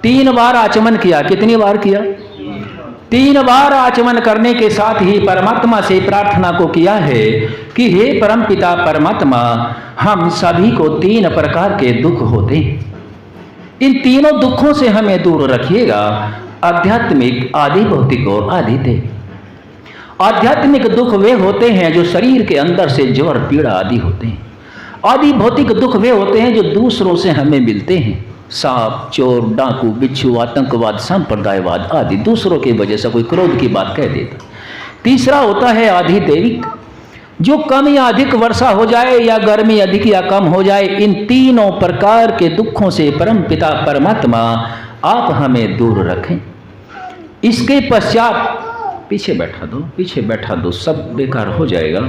3 बार आचमन किया। कितनी बार किया? 3 बार आचमन करने के साथ ही परमात्मा से प्रार्थना को किया है कि हे परमपिता परमात्मा, हम सभी को 3 प्रकार के दुख होते हैं, इन तीनों दुखों से हमें दूर रखिएगा, आध्यात्मिक, आदि भौतिक और आदि दैविक। आध्यात्मिक दुख वे होते हैं जो शरीर के अंदर से ज्वर पीड़ा आदि होते हैं। आदि भौतिक दुख वे होते हैं जो दूसरों से हमें मिलते हैं, सांप, चोर, डाकू, बिच्छू, आतंकवाद, संप्रदायवाद आदि, दूसरों की वजह से कोई क्रोध की बात कह देता। तीसरा होता है आदि दैविक, जो कम या अधिक वर्षा हो जाए या गर्मी अधिक या कम हो जाए, इन तीनों प्रकार के दुखों से परम पिता परमात्मा आप हमें दूर रखें। इसके पश्चात पीछे बैठा दो, सब बेकार हो जाएगा।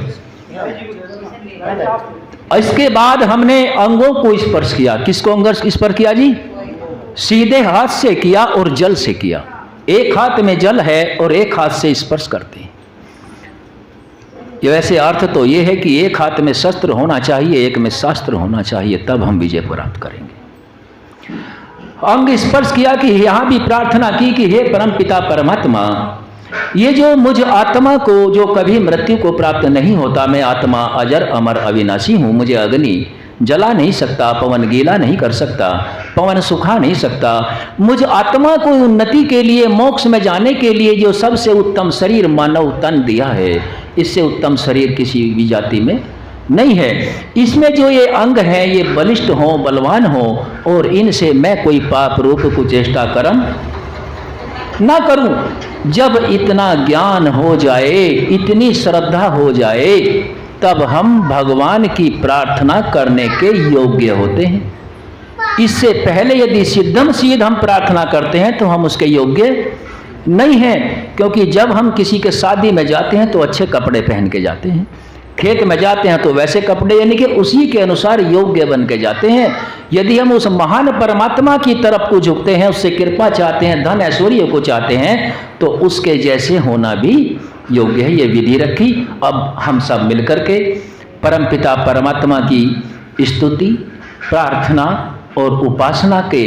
इसके बाद हमने अंगों को स्पर्श किया। किसको अंग स्पर्श किया जी? सीधे हाथ से किया और जल से किया। एक हाथ में जल है और एक हाथ से स्पर्श करते हैं। ये वैसे अर्थ तो ये है कि एक हाथ में शस्त्र होना चाहिए, एक में शास्त्र होना चाहिए, तब हम विजय प्राप्त करेंगे। अंग स्पर्श किया कि यहां भी प्रार्थना की कि हे परम पिता परमात्मा, ये जो मुझ आत्मा को जो कभी मृत्यु को प्राप्त नहीं होता, मैं आत्मा अजर अमर अविनाशी हूं, मुझे अग्नि जला नहीं सकता, पवन गीला नहीं कर सकता, पवन सुखा नहीं सकता। मुझ आत्मा को उन्नति के लिए, मोक्ष में जाने के लिए जो सबसे उत्तम शरीर मानव तन दिया है, इससे उत्तम शरीर किसी भी जाति में नहीं है। इसमें जो ये अंग हैं ये बलिष्ठ हो, बलवान हो, और इनसे मैं कोई पाप रूप कुचेष्टा कर्म ना करूं। जब इतना ज्ञान हो जाए, इतनी श्रद्धा हो जाए, तब हम भगवान की प्रार्थना करने के योग्य होते हैं। इससे पहले यदि सिद्धम सिद्ध हम प्रार्थना करते हैं तो हम उसके योग्य नहीं हैं, क्योंकि जब हम किसी के शादी में जाते हैं तो अच्छे कपड़े पहन के जाते हैं, खेत में जाते हैं तो वैसे कपड़े, यानी कि उसी के अनुसार योग्य बन के जाते हैं। यदि हम उस महान परमात्मा की तरफ को झुकते हैं, उससे कृपा चाहते हैं, धन ऐश्वर्य को चाहते हैं, तो उसके जैसे होना भी योग्य है। ये विधि रखी। अब हम सब मिलकर के परमपिता परमात्मा की स्तुति, प्रार्थना और उपासना के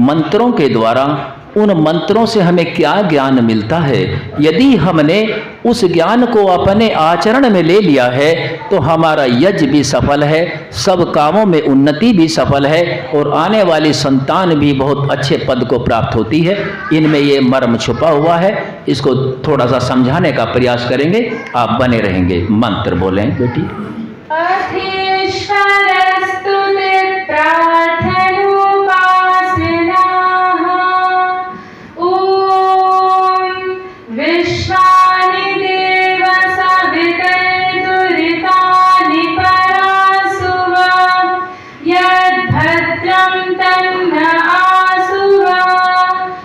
मंत्रों के द्वारा, उन मंत्रों से हमें क्या ज्ञान मिलता है, यदि हमने उस ज्ञान को अपने आचरण में ले लिया है तो हमारा यज्ञ भी सफल है, सब कामों में उन्नति भी सफल है, और आने वाली संतान भी बहुत अच्छे पद को प्राप्त होती है। इनमें ये मर्म छुपा हुआ है, इसको थोड़ा सा समझाने का प्रयास करेंगे। आप बने रहेंगे। मंत्र बोलें बेटी।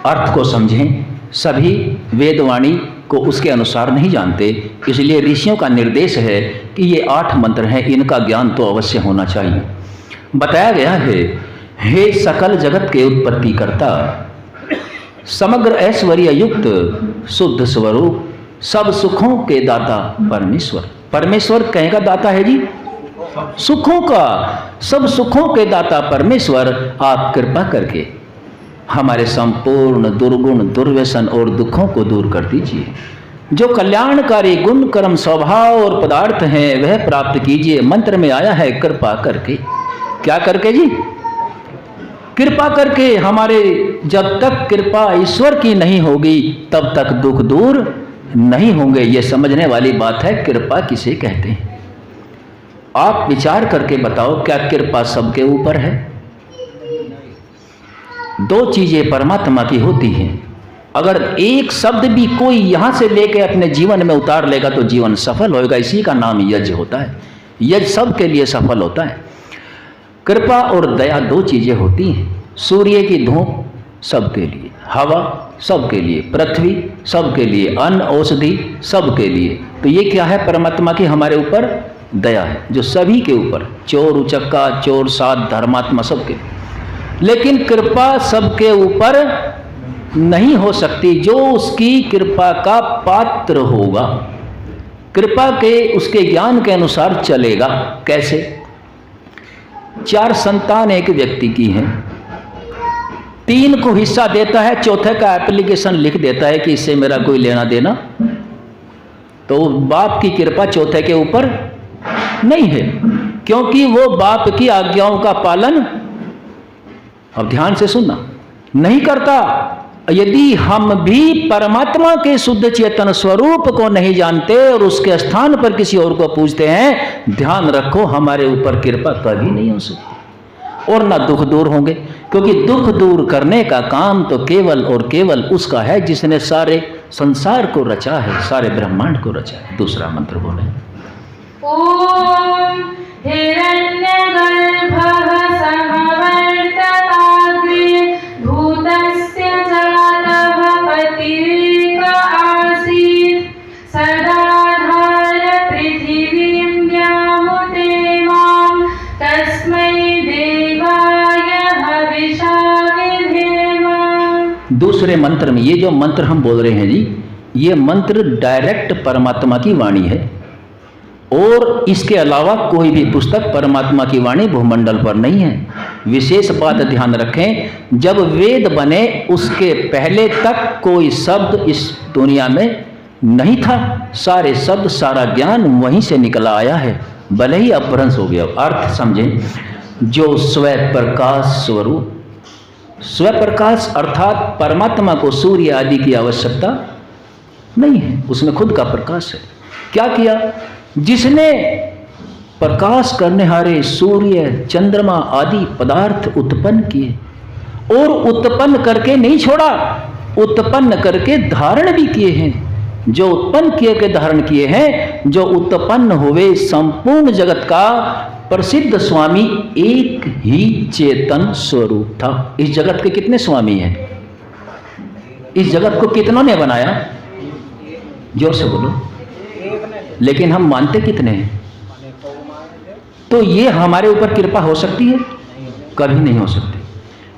अर्थ को समझें। सभी वेदवाणी को उसके अनुसार नहीं जानते, इसलिए ऋषियों का निर्देश है कि ये 8 मंत्र हैं, इनका ज्ञान तो अवश्य होना चाहिए। बताया गया है, हे सकल जगत के उत्पत्ति करता, समग्र ऐश्वर्य युक्त शुद्ध स्वरूप, सब सुखों के दाता परमेश्वर। परमेश्वर कहेगा दाता है जी, सुखों का, सब सुखों के दाता परमेश्वर, आप कृपा करके हमारे संपूर्ण दुर्गुण, दुर्व्यसन और दुखों को दूर कर दीजिए। जो कल्याणकारी गुण, कर्म, स्वभाव और पदार्थ हैं वह प्राप्त कीजिए। मंत्र में आया है कृपा करके। क्या करके जी? कृपा करके। हमारे जब तक कृपा ईश्वर की नहीं होगी तब तक दुख दूर नहीं होंगे। ये समझने वाली बात है, कृपा किसे कहते हैं। आप विचार करके बताओ, क्या कृपा सबके ऊपर है? 2 चीजें परमात्मा की होती हैं। अगर एक शब्द भी कोई यहां से लेके अपने जीवन में उतार लेगा तो जीवन सफल होगा। इसी का नाम यज्ञ होता है। यज्ञ सबके लिए सफल होता है। कृपा और दया 2 चीजें होती हैं। सूर्य की धूप सबके लिए, हवा सबके लिए, पृथ्वी सबके लिए, अन्न औषधि सबके लिए। तो ये क्या है? परमात्मा की हमारे ऊपर दया है, जो सभी के ऊपर, चोर उचक्का, चोर साध, धर्मात्मा सबके। लेकिन कृपा सबके ऊपर नहीं हो सकती। जो उसकी कृपा का पात्र होगा, कृपा के, उसके ज्ञान के अनुसार चलेगा। कैसे? 4 संतान एक व्यक्ति की हैं, 3 को हिस्सा देता है, चौथे का एप्लीकेशन लिख देता है कि इससे मेरा कोई लेना देना, तो बाप की कृपा चौथे के ऊपर नहीं है, क्योंकि वो बाप की आज्ञाओं का पालन, अब ध्यान से सुनना, नहीं करता। यदि हम भी परमात्मा के शुद्ध चेतन स्वरूप को नहीं जानते और उसके स्थान पर किसी और को पूजते हैं, ध्यान रखो हमारे ऊपर कृपा कभी नहीं हो सकती और ना दुख दूर होंगे, क्योंकि दुख दूर करने का काम तो केवल और केवल उसका है जिसने सारे संसार को रचा है, सारे ब्रह्मांड को रचा है। दूसरा मंत्र बोले। ओम हिरण्यगर्भः समवर्तताग्रे भूतस्य जातः पतिरेक आसीत् सदाधार पृथिवीं व्यामुते मां तस्मै देवाय हविषा विधेम। दूसरे मंत्र में, ये जो मंत्र हम बोल रहे हैं जी, ये मंत्र डायरेक्ट परमात्मा की वाणी है और इसके अलावा कोई भी पुस्तक परमात्मा की वाणी भूमंडल पर नहीं है। विशेष बात ध्यान रखें, जब वेद बने उसके पहले तक कोई शब्द इस दुनिया में नहीं था, सारे शब्द सारा ज्ञान वहीं से निकला आया है, भले ही अपभ्रंश हो गया। अर्थ समझें, जो स्व प्रकाश स्वरूप, स्व प्रकाश अर्थात परमात्मा को सूर्य आदि की आवश्यकता नहीं है, उसमें खुद का प्रकाश है। क्या किया? जिसने प्रकाश करने हारे सूर्य चंद्रमा आदि पदार्थ उत्पन्न किए और उत्पन्न करके नहीं छोड़ा, उत्पन्न करके धारण भी किए हैं। जो उत्पन्न किए के धारण किए हैं, जो उत्पन्न हुए संपूर्ण जगत का प्रसिद्ध स्वामी एक ही चेतन स्वरूप था। इस जगत के कितने स्वामी हैं? इस जगत को कितनों ने बनाया? जोर से बोलो। लेकिन हम मानते कितने हैं? तो ये हमारे ऊपर कृपा हो सकती है? कभी नहीं हो सकती,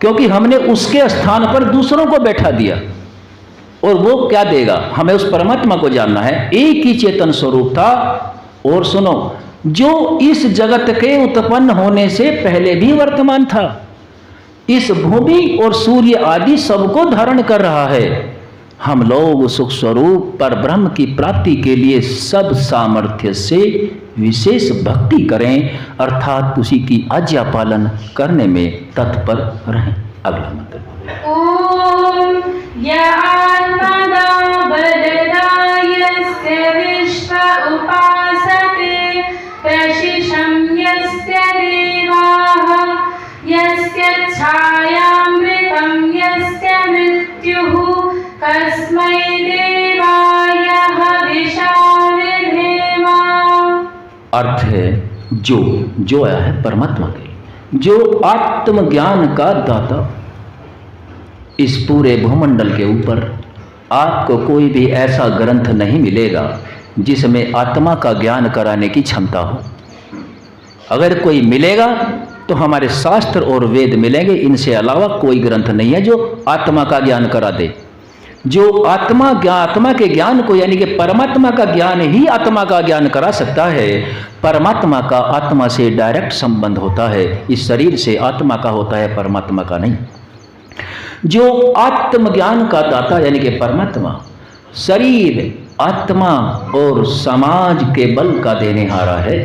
क्योंकि हमने उसके स्थान पर दूसरों को बैठा दिया। और वो क्या देगा? हमें उस परमात्मा को जानना है, एक ही चेतन स्वरूप था। और सुनो, जो इस जगत के उत्पन्न होने से पहले भी वर्तमान था, इस भूमि और सूर्य आदि सबको धारण कर रहा है। हम लोग सुख स्वरूप पर ब्रह्म की प्राप्ति के लिए सब सामर्थ्य से विशेष भक्ति करें, अर्थात उसी की आज्ञा पालन करने में तत्पर रहें। अगला मंत्र। ओम आत्मदा बलदायस्य विश्व उपासते प्रशिशं यस्य देवाः यस्य छायामृतं यस्य मृत्युः तस्मै देवाय हविषा विधेम। अर्थ है जो आया है परमात्मा के, जो आत्मज्ञान का दाता। इस पूरे भूमंडल के ऊपर आपको कोई भी ऐसा ग्रंथ नहीं मिलेगा जिसमें आत्मा का ज्ञान कराने की क्षमता हो। अगर कोई मिलेगा तो हमारे शास्त्र और वेद मिलेंगे, इनसे अलावा कोई ग्रंथ नहीं है जो आत्मा का ज्ञान करा दे। जो आत्मा के ज्ञान को, यानी कि परमात्मा का ज्ञान ही आत्मा का ज्ञान करा सकता है। परमात्मा का आत्मा से डायरेक्ट संबंध होता है, इस शरीर से आत्मा का होता है, परमात्मा का नहीं। जो आत्मज्ञान का दाता यानी कि परमात्मा, शरीर, आत्मा और समाज के बल का देने हारा है,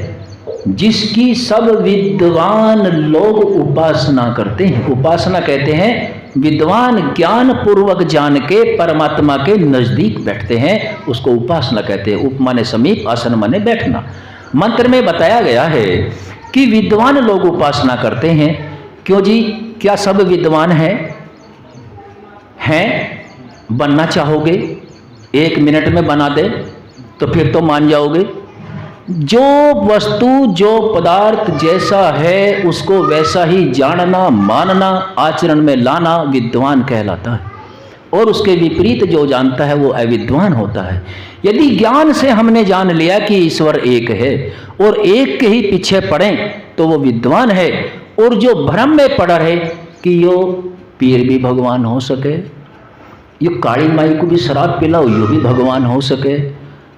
जिसकी सब विद्वान लोग उपासना करते हैं। उपासना कहते हैं विद्वान ज्ञान पूर्वक जान के परमात्मा के नजदीक बैठते हैं, उसको उपासना कहते हैं। उप माने समीप, आसन माने बैठना। मंत्र में बताया गया है कि विद्वान लोग उपासना करते हैं। क्यों जी? क्या सब विद्वान हैं? बनना चाहोगे? 1 मिनट में बना दे तो फिर तो मान जाओगे। जो वस्तु, जो पदार्थ जैसा है उसको वैसा ही जानना, मानना, आचरण में लाना विद्वान कहलाता है। और उसके विपरीत जो जानता है वो अविद्वान होता है। यदि ज्ञान से हमने जान लिया कि ईश्वर एक है और एक के ही पीछे पड़े तो वो विद्वान है। और जो भ्रम में पड़ा रहे कि यो पीर भी भगवान हो सके, यो काली माई को भी शराब पिलाओ यो भी भगवान हो सके,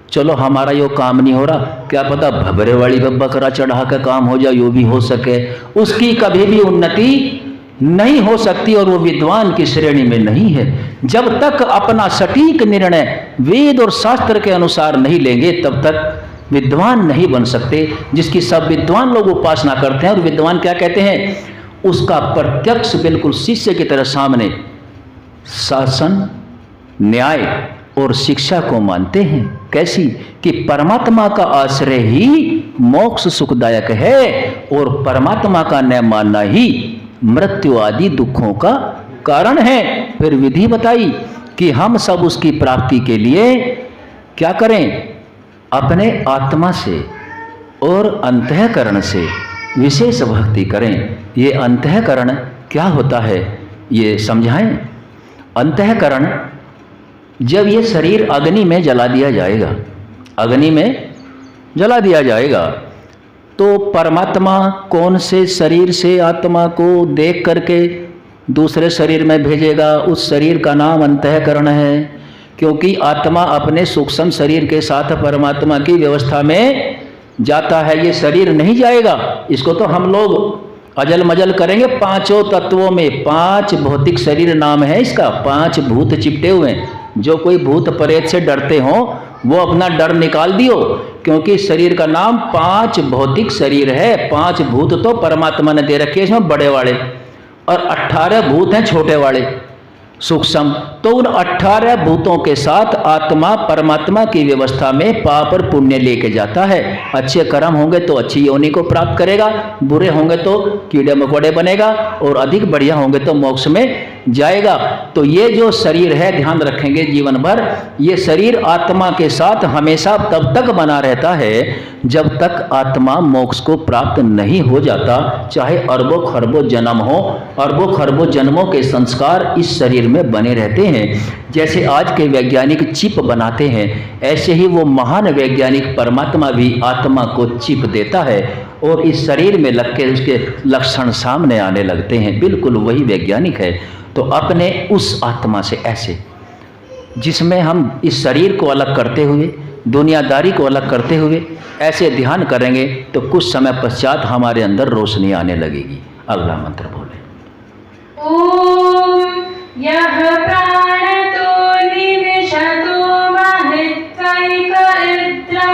चलो हमारा यो काम नहीं हो रहा, क्या पता भबरे वाली बकरा चढ़ा के काम हो जाए, यो भी हो सके, उसकी कभी भी उन्नति नहीं हो सकती और वो विद्वान की श्रेणी में नहीं है। जब तक अपना सटीक निर्णय वेद और शास्त्र के अनुसार नहीं लेंगे तब तक विद्वान नहीं बन सकते, जिसकी सब विद्वान लोग उपासना करते हैं। और विद्वान क्या कहते हैं? उसका प्रत्यक्ष बिल्कुल शिष्य की तरह सामने शासन, न्याय और शिक्षा को मानते हैं। कैसी? कि परमात्मा का आश्रय ही मोक्ष सुखदायक है और परमात्मा का न मानना ही मृत्यु आदि दुखों का कारण है। फिर विधि बताई कि हम सब उसकी प्राप्ति के लिए क्या करें? अपने आत्मा से और अंतःकरण से विशेष भक्ति करें। ये अंतःकरण क्या होता है ये समझाएं। अंतःकरण, जब ये शरीर अग्नि में जला दिया जाएगा, अग्नि में जला दिया जाएगा, तो परमात्मा कौन से शरीर से आत्मा को देख करके दूसरे शरीर में भेजेगा? उस शरीर का नाम अंतःकरण है, क्योंकि आत्मा अपने सूक्ष्म शरीर के साथ परमात्मा की व्यवस्था में जाता है। ये शरीर नहीं जाएगा। इसको तो हम लोग अजल मजल करेंगे। पांचों तत्वों में 5 भौतिक शरीर नाम है इसका, 5 भूत चिपटे हुए हैं। जो कोई भूत प्रेत से डरते हो वो अपना डर निकाल दियो, क्योंकि शरीर का नाम 5 भौतिक शरीर है। 5 भूत तो परमात्मा ने दे रखे हैं इसमें बड़े वाले, और 18 भूत हैं छोटे वाले सूक्ष्म। तो उन 18 भूतों के साथ आत्मा परमात्मा की व्यवस्था में पाप और पुण्य लेके जाता है। अच्छे कर्म होंगे तो अच्छी योनि को प्राप्त करेगा, बुरे होंगे तो कीड़े मकोड़े बनेगा, और अधिक बढ़िया होंगे तो मोक्ष में जाएगा। तो ये जो शरीर है, ध्यान रखेंगे जीवन भर, ये शरीर आत्मा के साथ हमेशा तब तक बना रहता है जब तक आत्मा मोक्ष को प्राप्त नहीं हो जाता। चाहे अरबों खरबों जन्म हो, अरबों खरबों जन्मों के संस्कार इस शरीर में बने रहते हैं। जैसे आज के वैज्ञानिक चिप बनाते हैं, ऐसे ही वो महान वैज्ञानिक परमात्मा भी आत्मा को चिप देता है और इस शरीर में लग के उसके लक्षण सामने आने लगते हैं। बिल्कुल वही वैज्ञानिक है। तो अपने उस आत्मा से ऐसे, जिसमें हम इस शरीर को अलग करते हुए, दुनियादारी को अलग करते हुए ऐसे ध्यान करेंगे तो कुछ समय पश्चात हमारे अंदर रोशनी आने लगेगी। अगला मंत्र बोले। ओम यह प्राणतो निविशतो महित्वैक इद्रा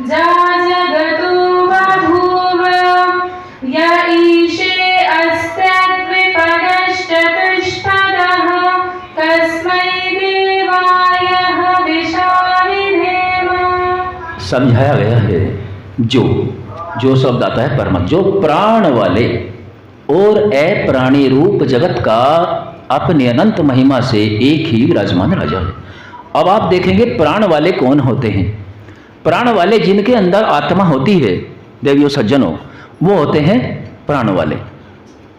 जा जगतो बभूव य ईशे अस्त्यद्विपदश्चतुष्पदः तस्मै देवाय हविषाविधेम। समझाया गया है जो शब्द आता है परम, जो प्राण वाले और अप्राणी रूप जगत का अपने अनंत महिमा से एक ही विराजमान राजा है। अब आप देखेंगे प्राण वाले कौन होते हैं। प्राण वाले जिनके अंदर आत्मा होती है, देवियों सज्जनों, वो होते हैं प्राण वाले।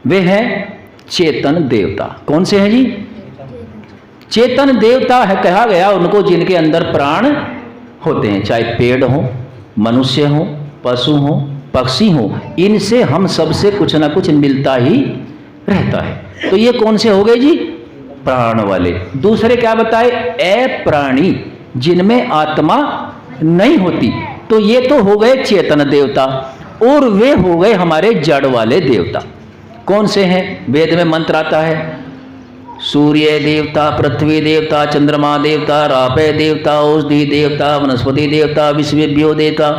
वे हैं चेतन देवता। कौन से हैं जी? चेतन देवता है कहा गया उनको जिनके अंदर प्राण होते हैं। चाहे पेड़ हो, मनुष्य हो, पशु हो, पक्षी हो, इनसे हम सबसे कुछ ना कुछ मिलता ही रहता है। तो ये कौन से हो गए जी? प्राण वाले। दूसरे क्या बताए? अप्राणी, जिनमें आत्मा नहीं होती। तो ये तो हो गए चेतन देवता, और वे हो गए हमारे जड़ वाले देवता। कौन से हैं? वेद में मंत्र आता है, सूर्य देवता, पृथ्वी देवता, चंद्रमा देवता, रापय देवता, औषधि देवता, वनस्पति देवता, विश्वेभ्यो देवता।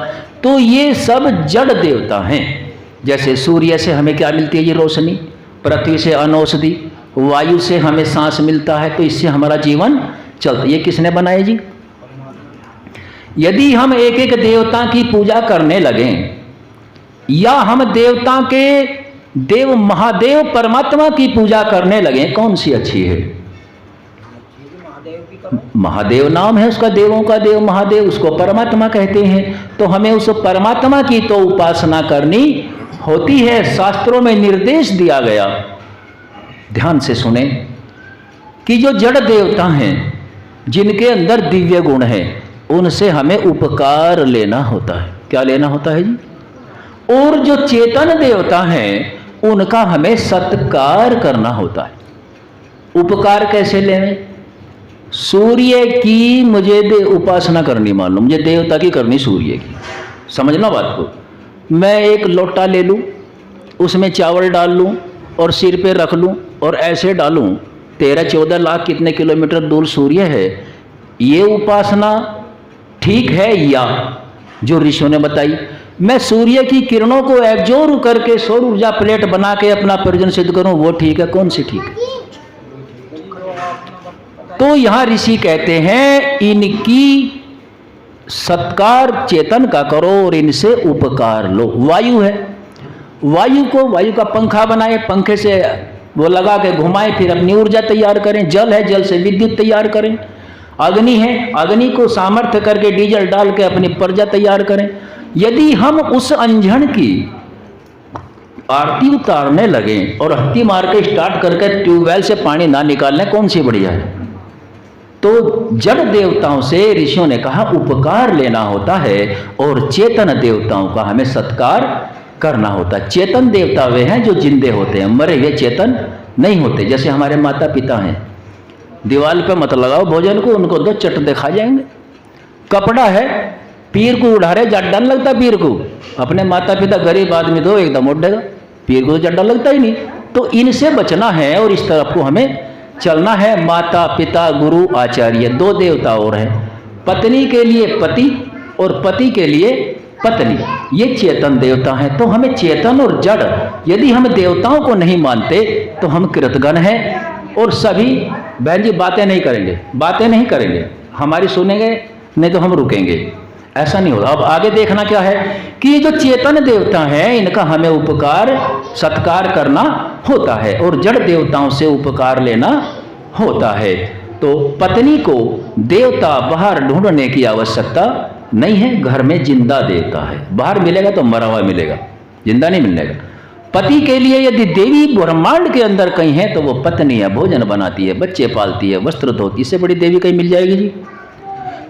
तो ये सब जड़ देवता हैं। जैसे सूर्य से हमें क्या मिलती है? ये रोशनी। पृथ्वी से अनौषधि, वायु से हमें सांस मिलता है, तो इससे हमारा जीवन चलता। ये किसने बनाए जी? यदि हम एक एक देवता की पूजा करने लगें, या हम देवता के देव महादेव परमात्मा की पूजा करने लगें, कौन सी अच्छी है? महादेव नाम है उसका, देवों का देव महादेव, उसको परमात्मा कहते हैं। तो हमें उस परमात्मा की तो उपासना करनी होती है। शास्त्रों में निर्देश दिया गया, ध्यान से सुने, कि जो जड़ देवता हैं, जिनके अंदर दिव्य गुण है, उनसे हमें उपकार लेना होता है। क्या लेना होता है जी? और जो चेतन देवता हैं, उनका हमें सत्कार करना होता है। उपकार कैसे लें? सूर्य की मुझे उपासना करनी, मान लो मुझे देवता की करनी सूर्य की, समझना बात को। मैं एक लोटा ले लूँ, उसमें चावल डाल लूँ और सिर पे रख लूं और ऐसे डालूं, 13-14 लाख कितने किलोमीटर दूर सूर्य है, ये उपासना ठीक है या जो ऋषियों ने बताई? मैं सूर्य की किरणों को एब्जॉर्ब करके सौर ऊर्जा प्लेट बना के अपना प्रयोजन सिद्ध करूं, वो ठीक है? कौन सी ठीक है? तो यहां ऋषि कहते हैं इनकी सत्कार चेतन का करो और इनसे उपकार लो। वायु है, वायु का पंखा बनाए, पंखे से वो लगा के घुमाएं, फिर अपनी ऊर्जा तैयार करें। जल है, जल से विद्युत तैयार करें। अग्नि है, अग्नि को सामर्थ्य करके डीजल डाल के अपनी प्रजा तैयार करें। यदि हम उस अंजन की आरती उतारने लगे और हत्ती मार के स्टार्ट करके ट्यूबवेल से पानी ना निकालने, कौन सी बढ़िया है? तो जड़ देवताओं से ऋषियों ने कहा उपकार लेना होता है और चेतन देवताओं का हमें सत्कार करना होता है। चेतन देवता वे हैं जो जिंदे होते हैं, मरे हुए चेतन नहीं होते। जैसे हमारे माता पिता हैं, दीवार पे मत लगाओ भोजन को, उनको दो चट दिखा जाएंगे। कपड़ा है, पीर को उड़ा रहे, जट डर लगता पीर को। अपने माता पिता गरीब आदमी तो एकदम उड़ेगा, पीर को तो जट डर लगता ही नहीं। तो इनसे बचना है और इस तरफ को हमें चलना है। माता पिता गुरु आचार्य, दो देवता और हैं। पत्नी के लिए पति और पति के लिए पत्नी, ये चेतन देवता हैं। तो हमें चेतन और जड़, यदि हम देवताओं को नहीं मानते तो हम कृतघ्न हैं। और सभी बहन जी बातें नहीं करेंगे, हमारी सुनेंगे नहीं तो हम रुकेंगे, ऐसा नहीं होगा। अब आगे देखना क्या है कि ये जो चेतन देवता हैं इनका हमें उपकार सत्कार करना होता है और जड़ देवताओं से उपकार लेना होता है। तो पत्नी को देवता बाहर ढूंढने की आवश्यकता नहीं है, घर में जिंदा देवता है। बाहर मिलेगा तो मरा हुआ मिलेगा, जिंदा नहीं मिलेगा। पति के लिए यदि देवी ब्रह्मांड के अंदर कहीं है तो वो पत्नी है, भोजन बनाती है, बच्चे पालती है, वस्त्र धोती, इससे बड़ी देवी कहीं मिल जाएगी जी?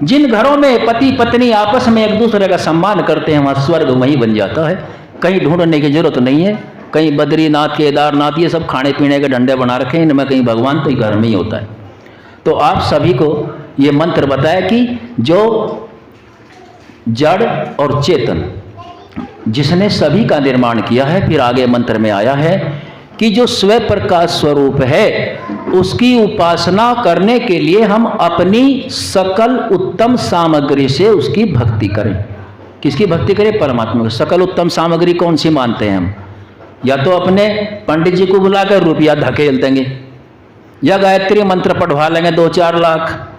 जिन घरों में पति पत्नी आपस में एक दूसरे का सम्मान करते हैं वहां स्वर्ग वहीं बन जाता है, कहीं ढूंढने की जरूरत नहीं है। कहीं बद्रीनाथ केदारनाथ ये सब खाने पीने के डंडे बना रखे हैं, इनमें कहीं भगवान तो घर में ही होता है। तो आप सभी को ये मंत्र बताया कि जो जड़ और चेतन जिसने सभी का निर्माण किया है, फिर आगे मंत्र में आया है कि जो स्वयं प्रकाश स्वरूप है उसकी उपासना करने के लिए हम अपनी सकल उत्तम सामग्री से उसकी भक्ति करें। किसकी भक्ति करें? परमात्मा की। सकल उत्तम सामग्री कौन सी मानते हैं हम? या तो अपने पंडित जी को बुलाकर रुपया धकेल देंगे, या गायत्री मंत्र पढ़वा लेंगे 2-4 लाख,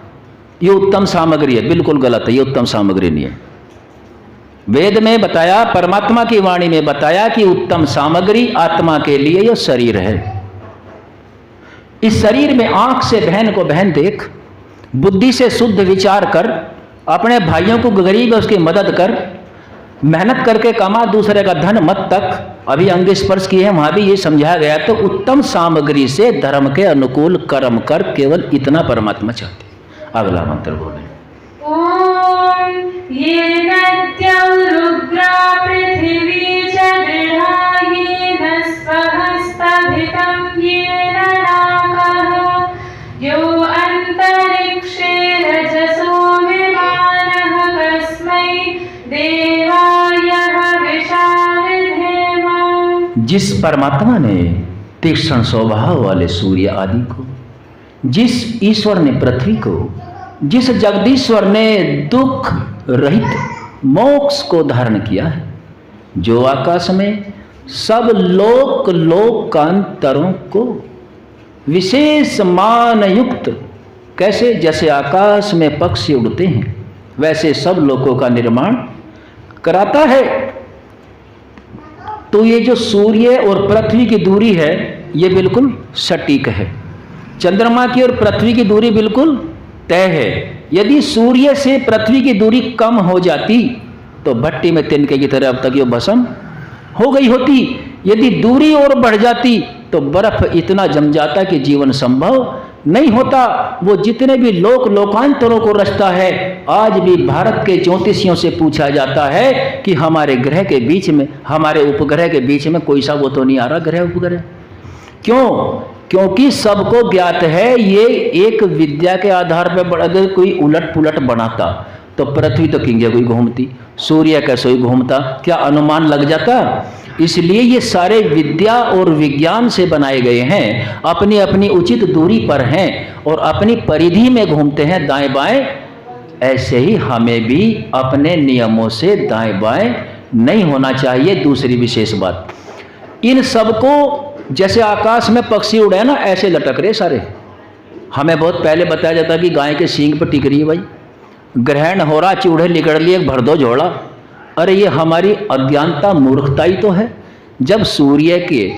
ये उत्तम सामग्री है। बिल्कुल गलत है, ये उत्तम सामग्री नहीं है। वेद में बताया, परमात्मा की वाणी में बताया कि उत्तम सामग्री आत्मा के लिए यह शरीर है। इस शरीर में आंख से बहन को बहन देख, बुद्धि से शुद्ध विचार कर, अपने भाइयों को गरीब है उसकी मदद कर, मेहनत करके कमा, दूसरे का धन मत तक। अभी अंग स्पर्श किए हैं, वहां भी ये समझाया गया। तो उत्तम सामग्री से धर्म के अनुकूल कर्म कर, केवल इतना परमात्मा चाहते। अगला मंत्र बोले। ये नद्यौ रुद्रा पृथिवी च गृहायेन स्वहस्तभितं येन नाकः यो अन्तरिक्षे रजसो विमानः कस्मै देवाय हविषा विधेम। जिस परमात्मा ने तीक्ष्ण स्वभाव वाले सूर्य आदि को, जिस ईश्वर ने पृथ्वी को, जिस जगदीश्वर ने दुख रहित मोक्ष को धारण किया है, जो आकाश में सब लोक लोकांतरों को विशेष मान युक्त, कैसे जैसे आकाश में पक्षी उड़ते हैं वैसे सब लोकों का निर्माण कराता है। तो ये जो सूर्य और पृथ्वी की दूरी है ये बिल्कुल सटीक है। चंद्रमा की और पृथ्वी की दूरी बिल्कुल तय है। यदि सूर्य से पृथ्वी की दूरी कम हो जाती तो भट्टी में तिनके की तरह अब तक ये भस्म हो गई होती। यदि दूरी और बढ़ जाती तो बर्फ इतना जम जाता कि जीवन संभव नहीं होता। वो जितने भी लोकांतरों को रचता है, आज भी भारत के ज्योतिषियों से पूछा जाता है कि हमारे ग्रह के बीच में, हमारे उपग्रह के बीच में कोई सा वो तो नहीं आ रहा ग्रह उपग्रह। क्यों? क्योंकि सबको ज्ञात है ये एक विद्या के आधार पर अगर कोई उलट पुलट बनाता तो पृथ्वी तो किंगे कोई घूमती, सूर्य कैसे ही घूमता, क्या अनुमान लग जाता? इसलिए ये सारे विद्या और विज्ञान से बनाए गए हैं, अपनी अपनी उचित दूरी पर हैं और अपनी परिधि में घूमते हैं दाएं बाएं। ऐसे ही हमें भी अपने नियमों से दाएं बाएं नहीं होना चाहिए। दूसरी विशेष बात, इन सबको जैसे आकाश में पक्षी उड़े ना, ऐसे लटक रहे सारे। हमें बहुत पहले बताया जाता कि गाय के सींग पर टिक रही है भाई, ग्रहण हो रहा, चूड़े निकल लिए, भर दो झोला। अरे ये हमारी अज्ञानता, मूर्खता ही तो है। जब सूर्य के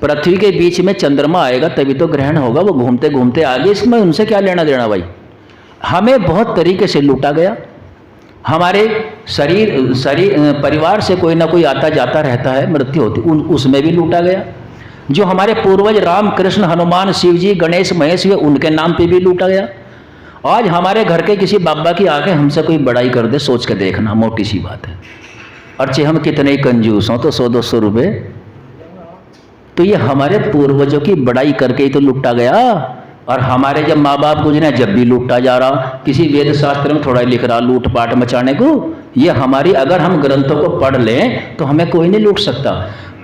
पृथ्वी के बीच में चंद्रमा आएगा तभी तो ग्रहण होगा, वो घूमते घूमते आगे, इसमें उनसे क्या लेना देना भाई। हमें बहुत तरीके से लूटा गया। हमारे शरीर परिवार से कोई ना कोई आता जाता रहता है, मृत्यु होती, उसमें भी लूटा गया। जो हमारे पूर्वज राम कृष्ण हनुमान शिव जी गणेश महेश हुए, उनके नाम पे भी लूटा गया। आज हमारे घर के किसी बाबा की आके हमसे कोई बड़ाई कर दे, सोच के देखना, मोटी सी बात है। अर्चे हम कितने ही कंजूस हों तो 100-200 रुपये, तो ये हमारे पूर्वजों की बड़ाई करके ही तो लूटा गया। और हमारे जब माँ बाप गुजरे जब भी लूटा जा रहा। किसी वेद शास्त्र में थोड़ा लिख रहा लूट पाट मचाने को। ये हमारी, अगर हम ग्रंथों को पढ़ लें तो हमें कोई नहीं लूट सकता।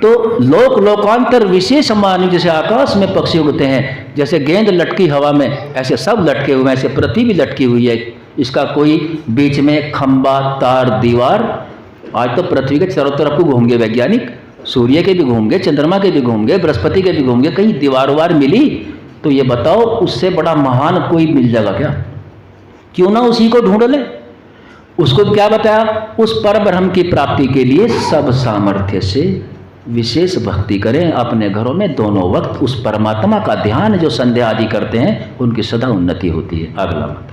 तो लोक लोकांतर विशेष मानव, जैसे आकाश में पक्षी उड़ते हैं, जैसे गेंद लटकी हवा में, ऐसे सब लटके हुए हैं, ऐसे पृथ्वी भी लटकी हुई है। इसका कोई बीच में खंबा तार दीवार। आज तो पृथ्वी के चारों तरफ को घूम गए वैज्ञानिक, सूर्य के भी घूम गए, चंद्रमा के भी घूम गए, बृहस्पति के भी घूम गए, कहीं दीवार वार मिली तो ये बताओ उससे बड़ा महान कोई मिल जाएगा क्या? क्यों ना उसी को ढूंढ ले। उसको क्या बताया? उस परब्रह्म की प्राप्ति के लिए सब सामर्थ्य से विशेष भक्ति करें। अपने घरों में दोनों वक्त उस परमात्मा का ध्यान, जो संध्या आदि करते हैं, उनकी सदा उन्नति होती है। अगला मत।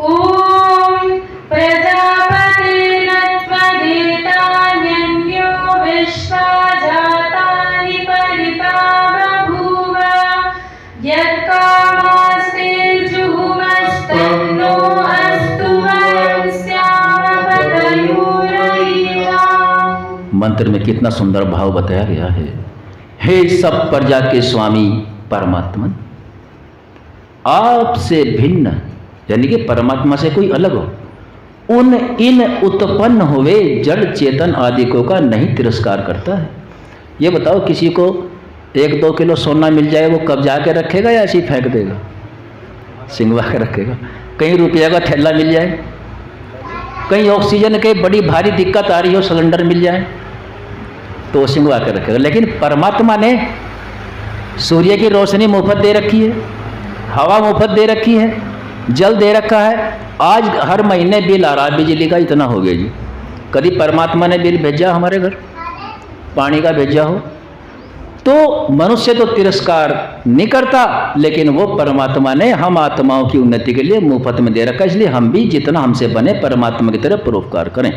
ओम प्रजापतिर्नत्वदेतान्यो विश्वा जातानि परिता बभूव यत्कामास्तेर्जुहुमस्तन्नो अस्तु वयं स्याम पतयोरयिनाम्। मंत्र में कितना सुंदर भाव बताया गया है। हे सब प्रजा के स्वामी परमात्मा, आपसे भिन्न, यानी कि परमात्मा से कोई अलग हो, उन इन उत्पन्न हुए जड़ चेतन आदिकों का नहीं तिरस्कार करता है। ये बताओ, किसी को 1-2 किलो सोना मिल जाए, वो कब जाके रखेगा या ऐसे ही फेंक देगा? सिंगवा के रखेगा। कहीं रुपया का थैला मिल जाए, कहीं ऑक्सीजन के बड़ी भारी दिक्कत आ रही हो, सिलेंडर मिल जाए तो वो सिंगवा के रखेगा। लेकिन परमात्मा ने सूर्य की रोशनी मुफ्त दे रखी है, हवा मुफ्त दे रखी है, जल दे रखा है। आज हर महीने बिल आ रहा है बिजली का, इतना हो गया जी। कभी परमात्मा ने बिल भेजा हमारे घर, पानी का भेजा हो? तो मनुष्य तो तिरस्कार नहीं करता, लेकिन वो परमात्मा ने हम आत्माओं की उन्नति के लिए मुफ्त में दे रखा है। इसलिए हम भी जितना हमसे बने परमात्मा की तरफ परोपकार करें।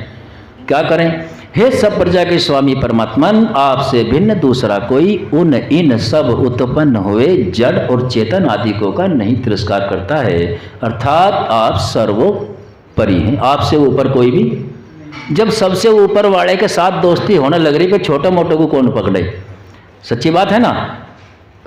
क्या करें? हे सब प्रजा के स्वामी परमात्मा, आपसे भिन्न दूसरा कोई उन इन सब उत्पन्न हुए जड़ और चेतन आदिकों का नहीं तिरस्कार करता है। अर्थात आप सर्वोपरि हैं, आपसे ऊपर कोई भी। जब सबसे ऊपर वाले के साथ दोस्ती होने लग रही, फिर छोटे मोटों को कौन पकड़े? सच्ची बात है ना।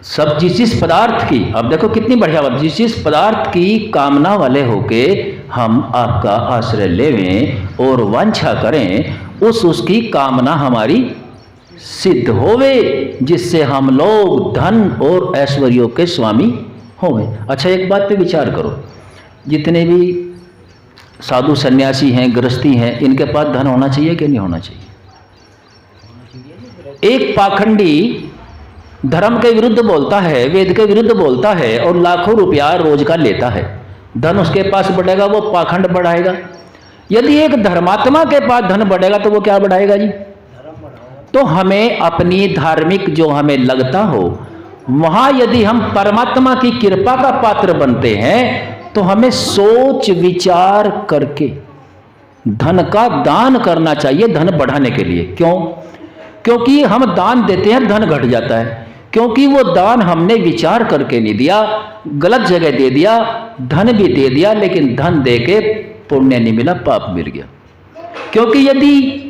सब जिस पदार्थ की, अब देखो कितनी बढ़िया बात, जिस पदार्थ की कामना वाले होके हम आपका आश्रय लेवें और वांछा करें, उसकी कामना हमारी सिद्ध होवे, जिससे हम लोग धन और ऐश्वर्यों के स्वामी होवे। अच्छा, एक बात पे विचार करो, जितने भी साधु सन्यासी हैं, गृहस्थी हैं, इनके पास धन होना चाहिए कि नहीं होना चाहिए? एक पाखंडी धर्म के विरुद्ध बोलता है, वेद के विरुद्ध बोलता है और लाखों रुपया रोज का लेता है, धन उसके पास बढ़ेगा, वो पाखंड बढ़ाएगा। यदि एक धर्मात्मा के पास धन बढ़ेगा तो वो क्या बढ़ाएगा जी? तो हमें अपनी धार्मिक जो हमें लगता हो, वहां यदि हम परमात्मा की कृपा का पात्र बनते हैं तो हमें सोच विचार करके धन का दान करना चाहिए, धन बढ़ाने के लिए। क्यों? क्योंकि हम दान देते हैं, धन घट जाता है, क्योंकि वो दान हमने विचार करके नहीं दिया, गलत जगह दे दिया, धन भी दे दिया लेकिन धन दे के पुण्य नहीं मिला, पाप मिल गया। क्योंकि यदि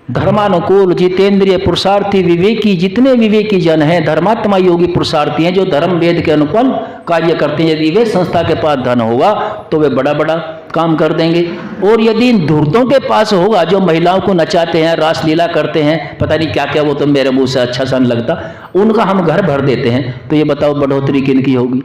धर्मानुकूल, जितेंद्रिय, पुरुषार्थी, विवेकी, जितने विवेकी जन हैं, धर्मात्मा योगी पुरुषार्थी हैं, जो धर्म वेद के अनुकूल कार्य करते हैं, यदि वे संस्था के पास धन होगा तो वे बड़ा बड़ा काम कर देंगे। और यदि इन धूर्तों के पास होगा जो महिलाओं को नचाते हैं, रासलीला करते हैं, पता नहीं क्या क्या, वो तो मेरे मुंह से अच्छा सा नहीं लगता, उनका हम घर भर देते हैं, तो ये बताओ बढ़ोतरी किनकी होगी।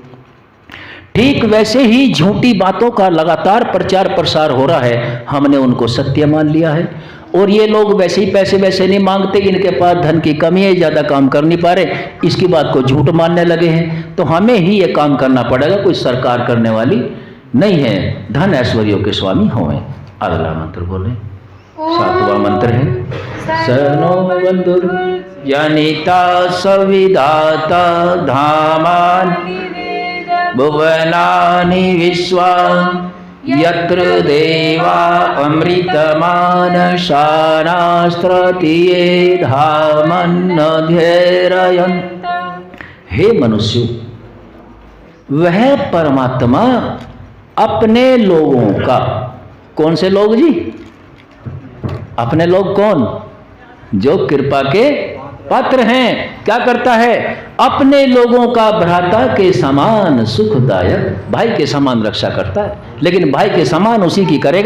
ठीक वैसे ही झूठी बातों का लगातार प्रचार प्रसार हो रहा है, हमने उनको सत्य मान लिया है। और ये लोग वैसे ही पैसे वैसे नहीं मांगते, इनके पास धन की कमी है, ज़्यादा काम कर नहीं पा रहे, इसकी बात को झूठ मानने लगे हैं। तो हमें ही ये काम करना पड़ेगा, कोई सरकार करने वाली नहीं है। धन ऐश्वर्यों के स्वामी हों। अगला मंत्र बोले, 7वां मंत्र है, सनो बंधुर जनिता सविधाता धामान भुवनानि विश्वा यत्र देवा अमृतमान शानास्त्रतीये धामन्नध्येरयन्। हे मनुष्य, वह परमात्मा अपने लोगों का, कौन से लोग जी? अपने लोग कौन? जो कृपा के पात्र हैं। क्या करता है? अपने लोगों का भ्राता के समान सुखदायक, भाई के समान रक्षा करता है, लेकिन भाई के समान उसी की करेगा।